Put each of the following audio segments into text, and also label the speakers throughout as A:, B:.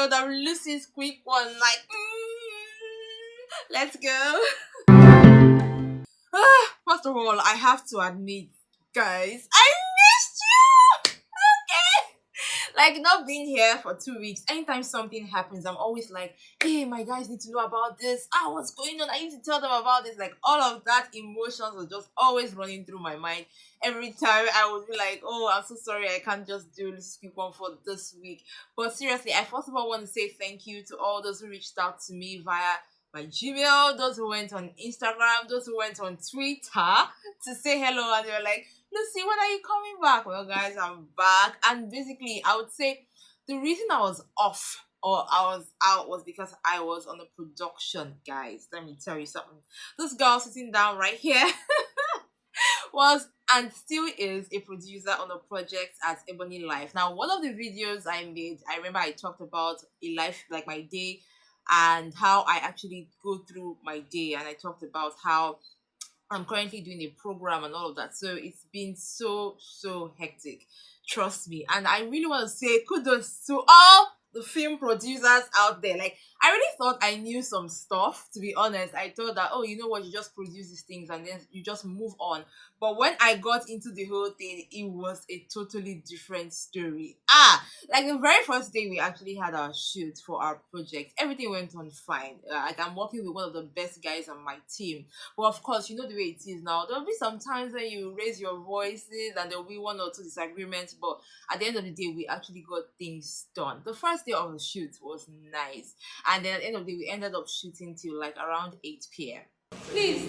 A: episode of Lucysquickone. Like, let's go. First of all, I have to admit, guys, I missed you. Okay. Like, not being here for 2 weeks, anytime something happens, I'm always like, hey, my guys need to know about this. What's going on? I need to tell them about this. Like, all of that emotions was just always running through my mind. Every time I would be like, oh, I'm so sorry, I can't just do Lucysquickone for this week. But seriously, I first of all want to say thank you to all those who reached out to me via my Gmail, those who went on Instagram, those who went on Twitter to say hello, and they were like, Lucy, when are you coming back? Well, guys, I'm back. And basically, I would say the reason I was off or I was out was because I was on a production, guys. Let me tell you something. This girl sitting down right here was and still is a producer on a project at Ebony Life. Now, one of the videos I made, I remember I talked about a life, like my day, and how I actually go through my day, and I talked about how I'm currently doing a program and all of that. So it's been so hectic, trust me. And I really want to say kudos to all the film producers out there. Like, I really thought I knew some stuff, to be honest. I thought that, oh, you know what, you just produce these things and then you just move on. But when I got into the whole thing, it was a totally different story. Like the very first day we actually had our shoot for our project, everything went on fine. Like, I'm working with one of the best guys on my team. But of course, you know the way it is now. There'll be some times when you raise your voices and there'll be one or two disagreements. But at the end of the day, we actually got things done. The first day of the shoot was nice. And then at the end of the day, we ended up shooting till like around 8 p.m. Please,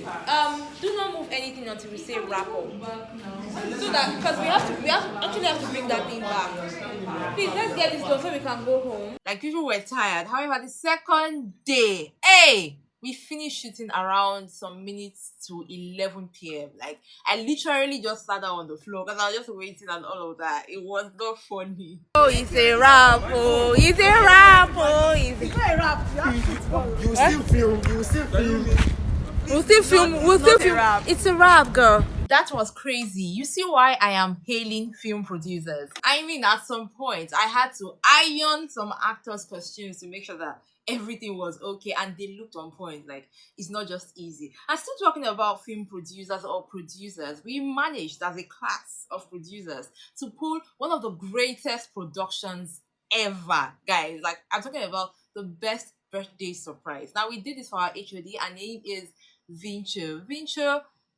A: do not move anything until we say wrap up. So that, because we actually have to bring that thing back. Please, let's get this done so we can go home. Like, people were tired. However, the second day, hey, we finished shooting around some minutes to 11 p.m. Like, I literally just sat down on the floor because I was just waiting and all of that. It was not funny. Oh, it's a wrap. Oh, it's a wrap. Oh, it's a wrap. You still film. We'll still film. It's a wrap, girl. That was crazy. You see why I am hailing film producers. I mean, at some point, I had to iron some actors' costumes to make sure that everything was okay and they looked on point. Like, it's not just easy. I'm still talking about film producers or producers. We managed as a class of producers to pull one of the greatest productions ever, guys. Like, I'm talking about the best birthday surprise. Now, we did this for our HOD, and name is Vincho.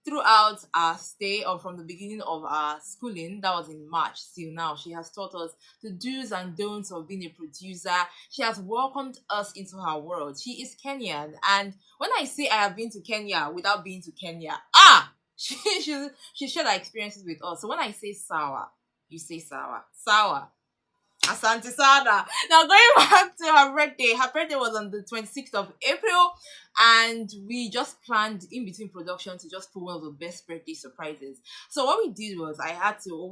A: Throughout our stay, or from the beginning of our schooling, that was in March till now, she has taught us the do's and don'ts of being a producer. She has welcomed us into her world. She is Kenyan, and when I say I have been to Kenya without being to Kenya, she shared her experiences with us. So when I say sour, you say sour. Asante Sada. Now, going back to her birthday was on the 26th of April, and we just planned in between production to just pull one of the best birthday surprises. So what we did was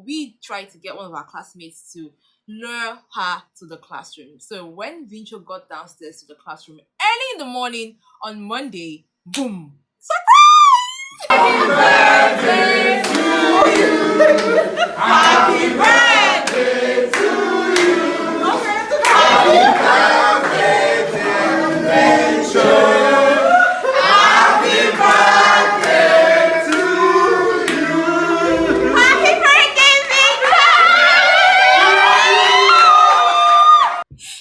A: we tried to get one of our classmates to lure her to the classroom. So when Vincho got downstairs to the classroom early in the morning on Monday, boom, surprise! Happy birthday to you! Happy birthday to you! Happy birthday, Vincho! Happy birthday to you! Happy birthday, Vincho!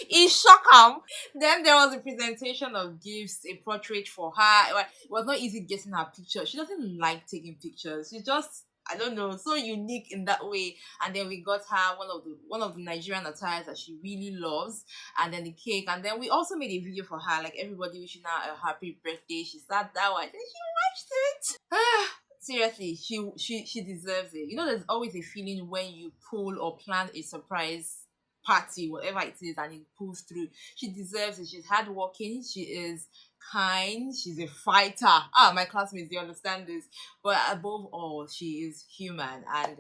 A: It's shocking. Then there was a presentation of gifts, a portrait for her. It was not easy getting her picture. She doesn't like taking pictures. She just, I don't know, so unique in that way. And then we got her one of the Nigerian attires that she really loves, and then the cake. And then we also made a video for her, like everybody wishing her a happy birthday. She sat down and she watched it. Seriously, she deserves it. You know, there's always a feeling when you pull or plan a surprise party, whatever it is, and it pulls through. She deserves it. She's hardworking. She is kind. She's a fighter. My classmates, they understand this. But above all, she is human, and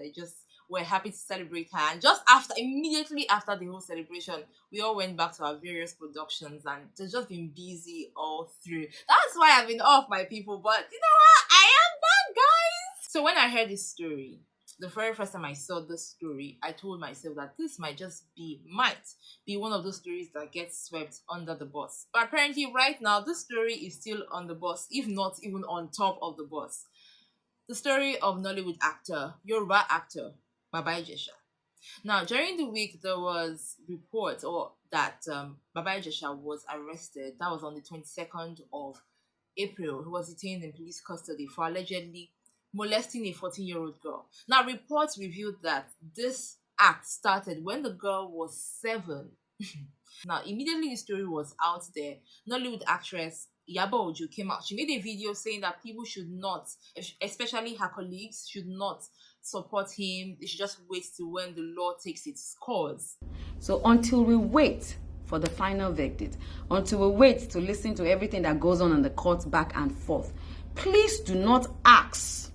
A: we're happy to celebrate her. And just immediately after the whole celebration, we all went back to our various productions, and it's just been busy all through. That's why I've been off, my people. But you know what? I am back, guys. So when I heard this story, the very first time I saw this story, I told myself that this might be one of those stories that gets swept under the bus. But apparently, right now, this story is still on the bus, if not even on top of the bus. The story of Nollywood actor, Yoruba actor, Baba Ijesha. Now, during the week, there was reports or that Baba Ijesha was arrested. That was on the 22nd of April. He was detained in police custody for allegedly molesting a 14-year-old girl. Now, reports revealed that this act started when the girl was 7. Now, immediately the story was out there, Nollywood actress Iyabo Ojo came out. She made a video saying that people should not, especially her colleagues, should not support him. They should just wait till when the law takes its course.
B: So until we wait for the final verdict, until we wait to listen to everything that goes on in the court back and forth, please do not ask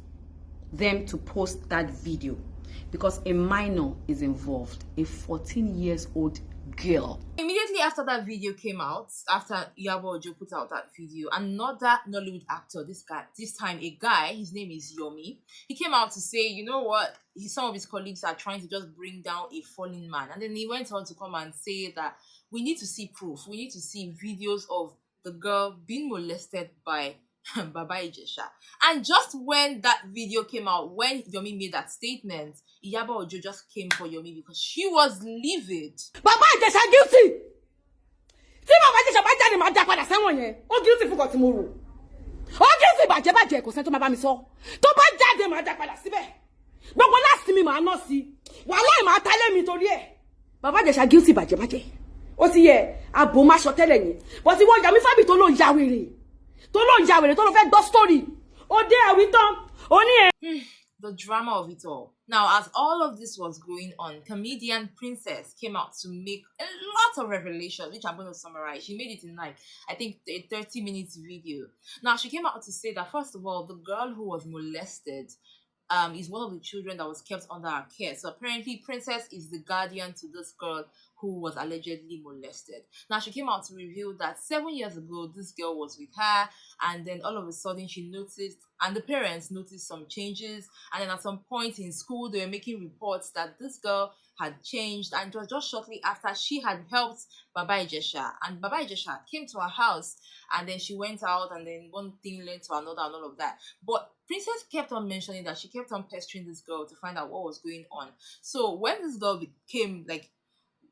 B: them to post that video because a minor is involved, a 14-year-old girl.
A: Immediately after that video came out, after Iyabo Ojo put out that video, another Nollywood actor, this time a guy, his name is Yomi, he came out to say, you know what, some of his colleagues are trying to just bring down a fallen man. And then he went on to come and say that we need to see proof. We need to see videos of the girl being molested by Baba Ijesha. And just when that video came out, when Yomi made that statement, Iyabo Ojo just came for Yomi because she was livid.
C: Baba Ijesha guilty. Tí Baba Ijesha bá jáde máa dá padà sẹ́wọ̀n yẹn. Ó guilty fún kan tí mo rò. Ó guilty bàjẹ́ kò sẹ́ni tó máa bá mi sọ. Tó bá jáde máa dá padà síbẹ̀. Gbogbo last mi máa ná sí. Wàhálà máa ta lé mi torí ẹ̀. Baba Ijesha guilty bàjẹ́. Ó ti yẹ abo máa sọ tẹ́lẹ̀ yẹn. But ìwọ Yami Fabi tó lọ ya wèrè. Tó lọ fẹ́ gbọ́ story. Ó dé àwítán. Ó ní ẹ̀.
A: The drama of it all. Now, as all of this was going on, comedian Princess came out to make a lot of revelations, which I'm going to summarize. She made it in like, I think, a 30-minute video. Now, she came out to say that, first of all, the girl who was molested is one of the children that was kept under her care. So apparently, Princess is the guardian to this girl who was allegedly molested. Now, she came out to reveal that 7 years ago, this girl was with her, and then all of a sudden she noticed, and the parents noticed some changes, and then at some point in school, they were making reports that this girl had changed, and it was just shortly after she had helped Baba Ijesha, and Baba Ijesha came to her house, and then she went out, and then one thing led to another and all of that. But Princess kept on mentioning that she kept on pestering this girl to find out what was going on. So when this girl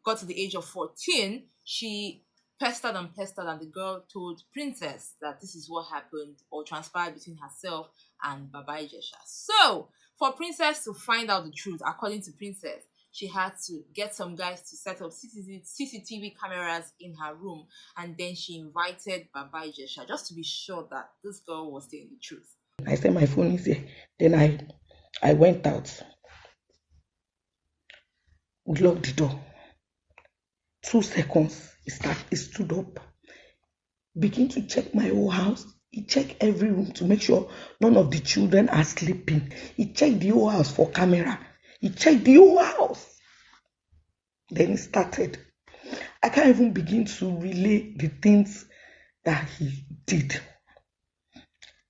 A: got to the age of 14, she pestered, and the girl told Princess that this is what happened or transpired between herself and Baba Ijesha. So, for Princess to find out the truth, according to Princess, she had to get some guys to set up CCTV cameras in her room, and then she invited Baba Ijesha just to be sure that this girl was telling the truth.
D: I said my phone is here. Then I went out. We locked the door. 2 seconds, he stood up, begin to check my whole house. He checked every room to make sure none of the children are sleeping. He checked the whole house for camera. He checked the whole house. Then he started. I can't even begin to relay the things that he did.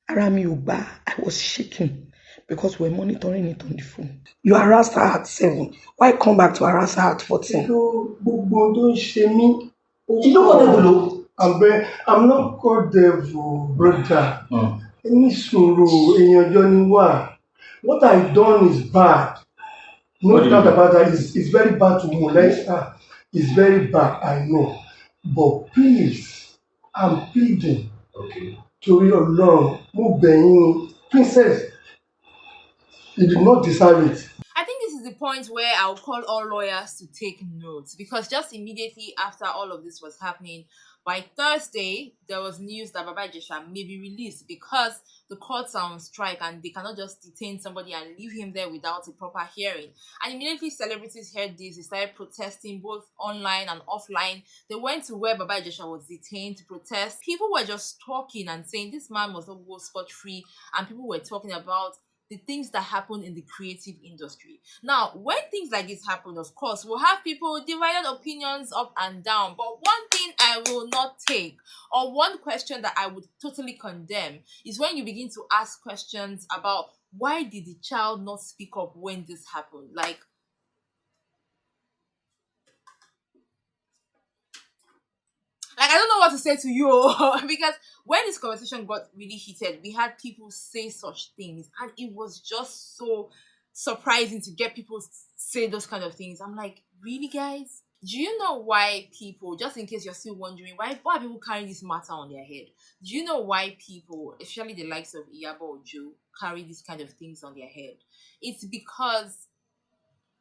D: Arami Uba, I was shaking because we're monitoring it on the phone.
E: You harassed her at 7. Why come back to harass her at 14?
F: You know what devil? I'm not called devil, brother. What I done is bad. No doubt about that. It's very bad to molest her. It's very bad, I know. But please, I'm pleading.
G: Okay.
F: To your Lord, Princess, you did not deserve it.
A: I think this is the point where I'll call all lawyers to take notes, because just immediately after all of this was happening, by Thursday, there was news that Baba Ijesha may be released because the courts are on strike and they cannot just detain somebody and leave him there without a proper hearing. And immediately celebrities heard this, they started protesting both online and offline. They went to where Baba Ijesha was detained to protest. People were just talking and saying this man must not go scot-free, and people were talking about the things that happen in the creative industry. Now, when things like this happen, of course, we'll have people divided opinions up and down. But one thing I will not take, or one question that I would totally condemn, is when you begin to ask questions about why did the child not speak up when this happened? Like I don't know what to say to you because when this conversation got really heated, we had people say such things, and it was just so surprising to get people say those kind of things. I'm like, really, guys? Do you know why people, just in case you're still wondering, why people carry this matter on their head? Do you know why people, especially the likes of Iyabo or Joe, carry these kind of things on their head? It's because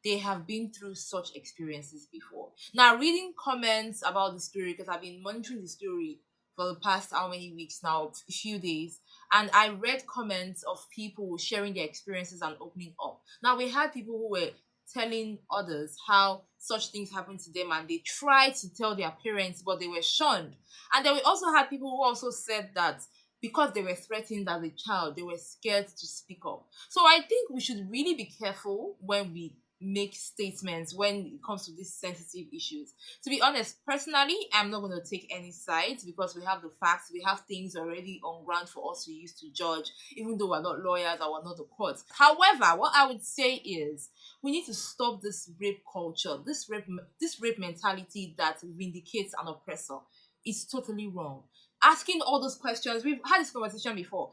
A: they have been through such experiences before. Now, reading comments about the story, because I've been monitoring the story for the past how many weeks now, a few days, and I read comments of people sharing their experiences and opening up. Now, we had people who were telling others how such things happened to them, and they tried to tell their parents, but they were shunned. And then we also had people who also said that because they were threatened as a child, they were scared to speak up. So I think we should really be careful when we make statements when it comes to these sensitive issues. To be honest, personally, I'm not going to take any sides because we have the facts, we have things already on ground for us to use to judge, even though we're not lawyers or we're not the courts. However, what I would say is we need to stop this rape culture, this rape mentality that vindicates an oppressor. It's totally wrong. Asking all those questions, we've had this conversation before,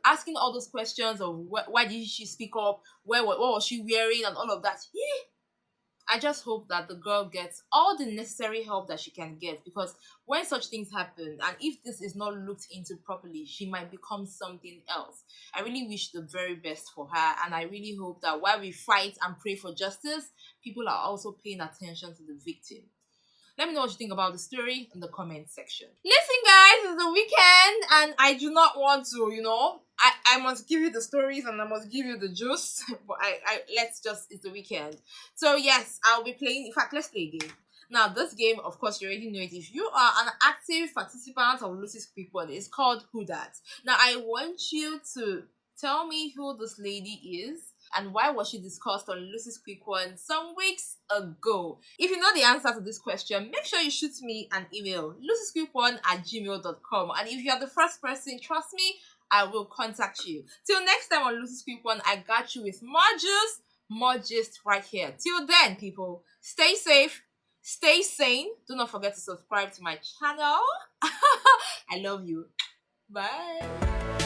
A: asking all those questions of why did she speak up, what was she wearing, and all of that. I just hope that the girl gets all the necessary help that she can get, because when such things happen, and if this is not looked into properly, she might become something else. I really wish the very best for her, and I really hope that while we fight and pray for justice, people are also paying attention to the victim. Let me know what you think about the story in the comment section. Listen, guys, it's the weekend, and I do not want to, I must give you the stories and I must give you the juice. But it's the weekend. So yes, I'll be playing. In fact, let's play a game. Now, this game, of course, you already know it. If you are an active participant of Lucysquickone, it's called Who Dat. Now, I want you to tell me who this lady is and why was she discussed on Lucysquickone some weeks ago. If you know the answer to this question, make sure you shoot me an email, lucysquickone@gmail.com. And if you are the first person, trust me, I will contact you. Till next time on Lucysquickone, I got you with more juice, more gist right here. Till then, people, stay safe, stay sane. Do not forget to subscribe to my channel. I love you. Bye.